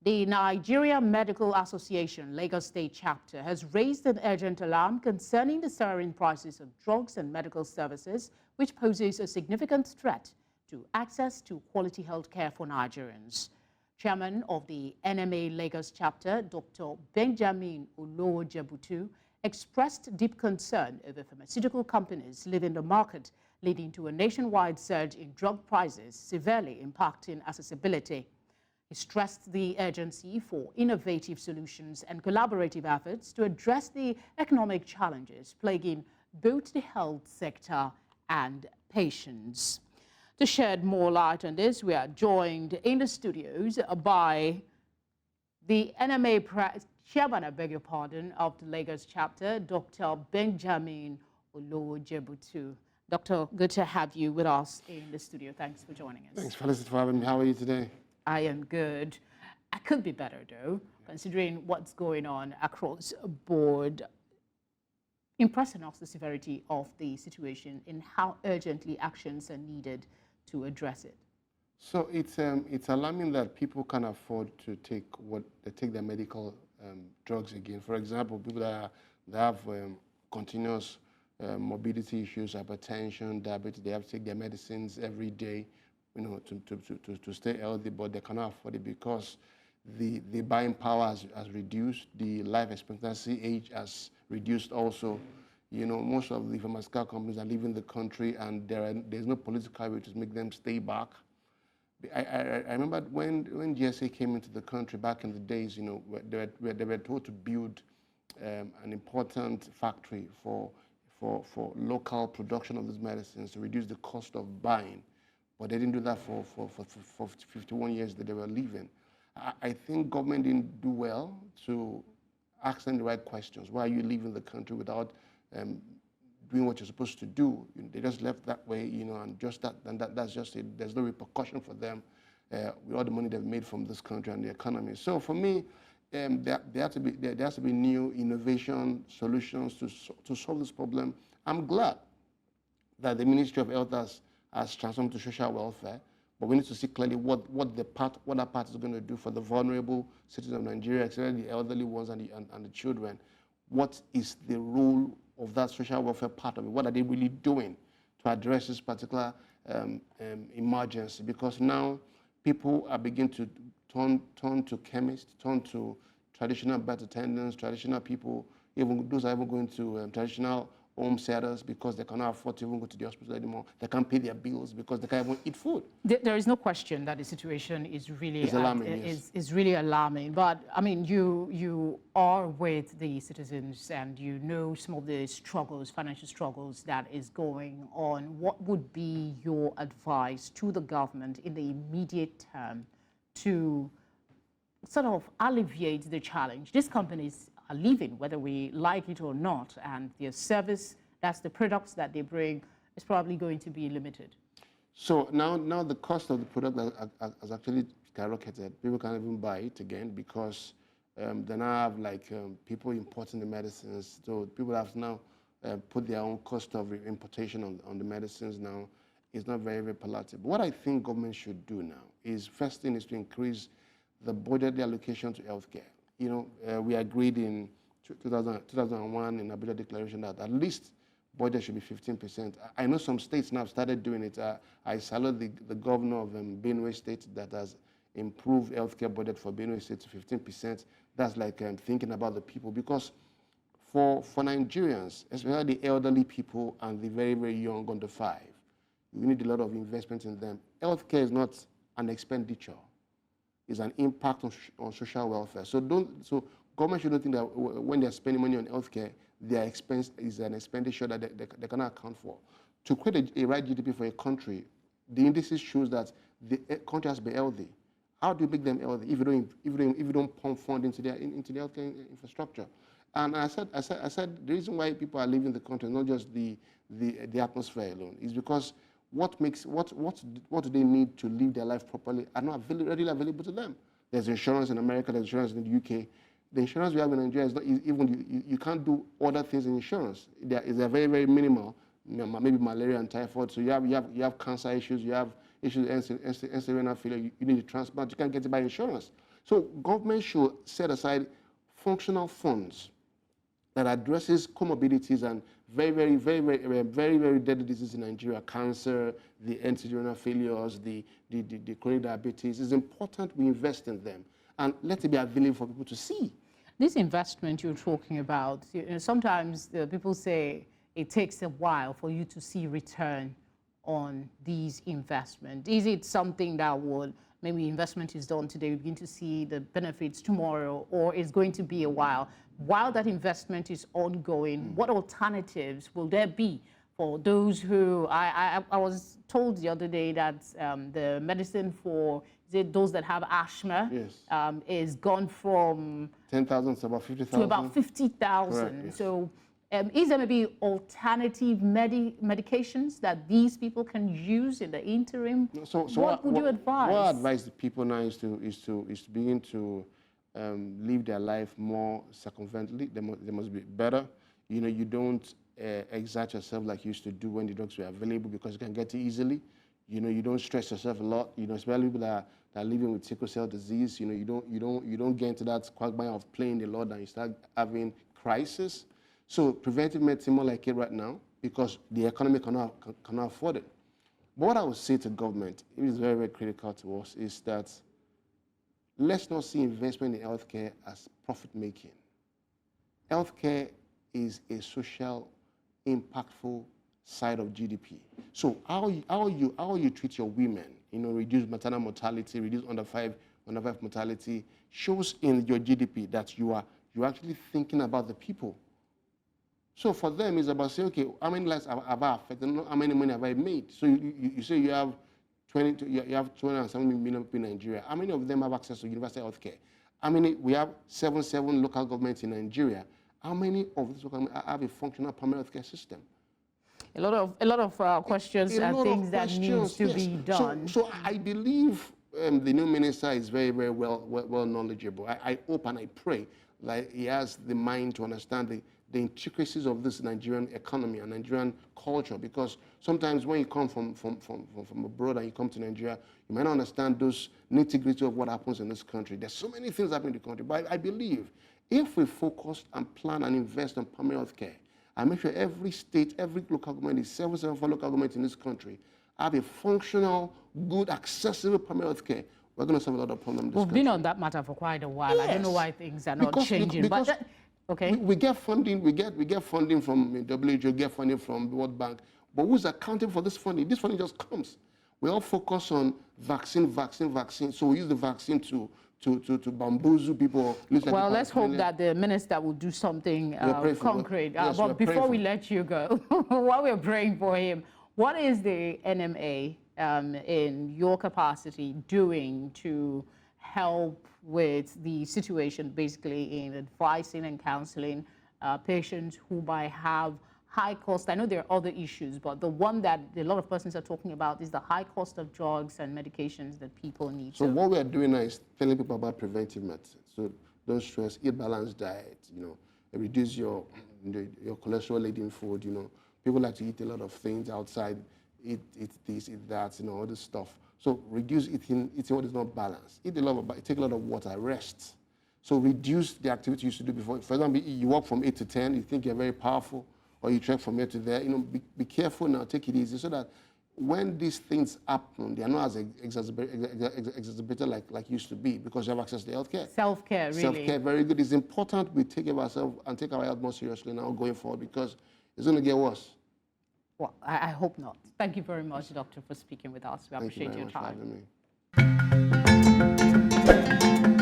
The Nigerian Medical Association Lagos State chapter has raised an urgent alarm concerning the soaring prices of drugs and medical services, which poses a significant threat to access to quality health care for Nigerians. Chairman of the NMA Lagos chapter, Dr. Benjamin Olowojebutu, expressed deep concern over pharmaceutical companies leaving the market, leading to a nationwide surge in drug prices, severely impacting accessibility. He stressed the urgency for innovative solutions and collaborative efforts to address the economic challenges plaguing both the health sector and patients. To shed more light on this, we are joined in the studios by the NMA chairman, of the Lagos chapter, Dr. Benjamin Olowojebutu. Doctor, good to have you with us in the studio. Thanks for joining us. Thanks, Felicity, for having me. How are you today? I am good. I could be better, though, considering what's going on across the board. Impressing us the severity of the situation and how urgently actions are needed to address it. So it's alarming that people can't afford to take their medical drugs again. For example, people that have continuous morbidity issues, hypertension, diabetes, they have to take their medicines every day, you know, to stay healthy, but they cannot afford it because the buying power has reduced, the life expectancy age has reduced also. You know, most of the pharmaceutical companies are leaving the country, and there's no political way to make them stay back. I remember when GSA came into the country back in the days, you know, they were told to build an important factory for local production of these medicines to reduce the cost of buying. But they didn't do that for 51 years that they were leaving. I think government didn't do well to ask them the right questions. Why are you leaving the country without doing what you're supposed to do? They just left that way, you know, and just that's just it. There's no repercussion for them with all the money they've made from this country and the economy. So for me, there has to be new innovation solutions to solve this problem. I'm glad that the Ministry of Health has transformed to social welfare, but we need to see clearly what that part is going to do for the vulnerable citizens of Nigeria, especially the elderly ones and the children. What is the role of that social welfare part of it? What are they really doing to address this particular emergency? Because now people are beginning to turn to chemists, turn to traditional birth attendants, traditional people, even those are even going to traditional home setters because they cannot afford to even go to the hospital anymore. They can't pay their bills because they can't even eat food. There is no question that the situation is really alarming. Yes. is really alarming. But I mean, you are with the citizens and you know some of the struggles, financial struggles that is going on. What would be your advice to the government in the immediate term to sort of alleviate the challenge? These companies are leaving, whether we like it or not, and their service, that's the products that they bring, is probably going to be limited. So now the cost of the product has actually skyrocketed. People can't even buy it again because they now have like people importing the medicines. So people have now put their own cost of importation on the medicines now. It's not very, very palatable. What I think government should do now is, first thing is to increase the budget allocation to healthcare. You know, we agreed in 2001 in Abuja Declaration that at least budget should be 15%. I know some states now have started doing it. I salute the governor of Benue State that has improved healthcare budget for Benue State to 15%. That's like thinking about the people, because for Nigerians, especially the elderly people and the very, very young under 5, we need a lot of investment in them. Healthcare is not an expenditure. Is an impact on social welfare. So government shouldn't think that when they're spending money on healthcare, their expense is an expenditure that they cannot account for. To create a right GDP for a country, the indices shows that the country has to be healthy. How do you make them healthy if you don't pump fund into the healthcare infrastructure? And I said the reason why people are leaving the country is not just the atmosphere alone. Is because what do they need to live their life properly are not readily available to them. There's insurance in America, there's insurance in the UK. The insurance we have in Nigeria is not even, you can't do other things in insurance. They're very, very minimal, you know, maybe malaria and typhoid. So you have cancer issues, you have issues with end-stage renal failure, you need a transplant, you can't get it by insurance. So government should set aside functional funds that addresses comorbidities and very deadly diseases in Nigeria: cancer, the end-stage failures, the chronic diabetes. It's important we invest in them and let it be available for people to see. This investment you're talking about, sometimes people say it takes a while for you to see return on these investments. Is it something that would, maybe investment is done today, we begin to see the benefits tomorrow, or it's going to be a while? While that investment is ongoing, what alternatives will there be for those who, I was told the other day that the medicine for those that have asthma is gone from 10,000 to about 50,000. To about 50,000. Yes. So is there maybe alternative medications that these people can use in the interim? So what would you advise? What I advise the people now is to begin to live their life more circumvently. They must be better. You don't exert yourself like you used to do when the drugs were available, because you can get it easily. You don't stress yourself a lot. Especially people that are living with sickle cell disease. You don't get into that quagmire of playing the Lord and you start having crisis. So preventive medicine more like it right now, because the economy cannot afford it. But what I would say to government, it is very critical to us, is that let's not see investment in healthcare as profit-making. Healthcare is a social, impactful side of GDP. So how you treat your women, reduce maternal mortality, reduce under five mortality, shows in your GDP that you're actually thinking about the people. So for them, it's about saying, okay, how many lives have I affected? How many money have I made? So you say you have 270 million people in Nigeria. How many of them have access to universal health care? We have 77 local governments in Nigeria. How many of these local governments have a functional primary health care system? A lot of questions and things that need to be done. So I believe the new minister is very well knowledgeable. I hope and I pray that he has the mind to understand the intricacies of this Nigerian economy and Nigerian culture, because sometimes when you come from abroad and you come to Nigeria, you might not understand those nitty-gritty of what happens in this country. There's so many things happening in the country, but I believe if we focus and plan and invest in primary health care, and make sure every state, every local government, the 774 local governments in this country, have a functional, good, accessible primary health care, we're going to solve a lot of problems in this country. We've been on that matter for quite a while. Yes. I don't know why things are not changing. Because okay. We get funding. We get funding from WHO. Get funding from the World Bank. But who's accounting for this funding? This funding just comes. We all focus on vaccine. So we use the vaccine to bamboozle people. Well, let's hope that the minister will do something concrete. Yes, but before we let you go, while we're praying for him, what is the NMA in your capacity doing to help with the situation, basically in advising and counseling patients who might have high cost? I know there are other issues, but the one that a lot of persons are talking about is the high cost of drugs and medications that people need. So what we are doing now is telling people about preventive medicine. So don't stress, eat balanced diet, reduce your cholesterol laden food, People like to eat a lot of things outside, eat this, eat that, all this stuff. So reduce eating what is not balanced. Take a lot of water, rest. So reduce the activity you used to do before. For example, you walk from 8 to 10, you think you're very powerful, or you trek from here to there. Be careful now, take it easy, so that when these things happen, they are not as exacerbated like used to be, because you have access to healthcare. Self-care, really. Self-care, very good. It's important we take care of ourselves and take our health more seriously now going forward, because it's going to get worse. Well, I hope not. Thank you very much, Doctor, for speaking with us. We appreciate your time. Thank you very much for having me.